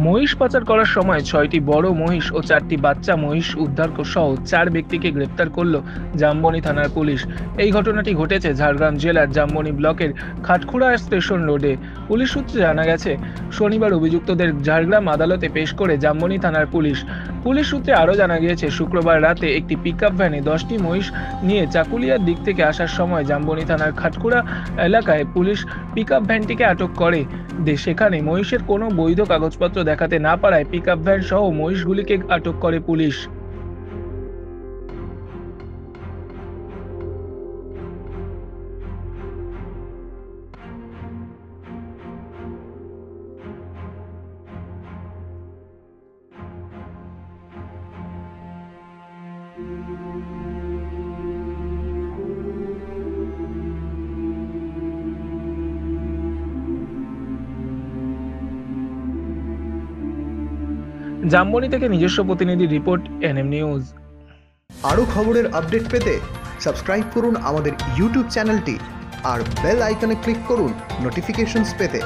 মহিষ পাচার করার সময় ৬টি বড় মহিষ ও ৪টি বাচ্চা মহিষ উদ্ধার সহ ৪ ব্যক্তিকে গ্রেপ্তার করল জামবনি থানার পুলিশ। এই ঘটনাটি ঘটেছে ঝাড়গ্রাম জেলার জামবনি ব্লকের খাটখুড়া স্টেশন রোডে। পুলিশ সূত্রে জানা গেছে, শনিবার অভিযুক্তদের ঝাড়গ্রাম আদালতে পেশ করে জামবনি থানার পুলিশ। পুলিশ সূত্রে আরও জানা গিয়েছে, শুক্রবার রাতে একটি পিকআপ ভ্যানে 10টি মহিষ নিয়ে চাকুলিয়ার দিক থেকে আসার সময় জামবনি থানার খাটখুড়া এলাকায় পুলিশ পিকআপ ভ্যানটিকে আটক করে। সেখানে মহিষের কোনো বৈধ কাগজপত্র দেখাতে না পারায় পিকআপ ভ্যান সহ মহিষগুলিকে আটক করে পুলিশ। জামবনি থেকে নিজস্ব প্রতিনিধি রিপোর্ট, এনএম নিউজ। আরও খবরের আপডেট পেতে সাবস্ক্রাইব করুন আমাদের ইউটিউব চ্যানেলটি আর বেল আইকনে ক্লিক করুন নোটিফিকেশনস পেতে।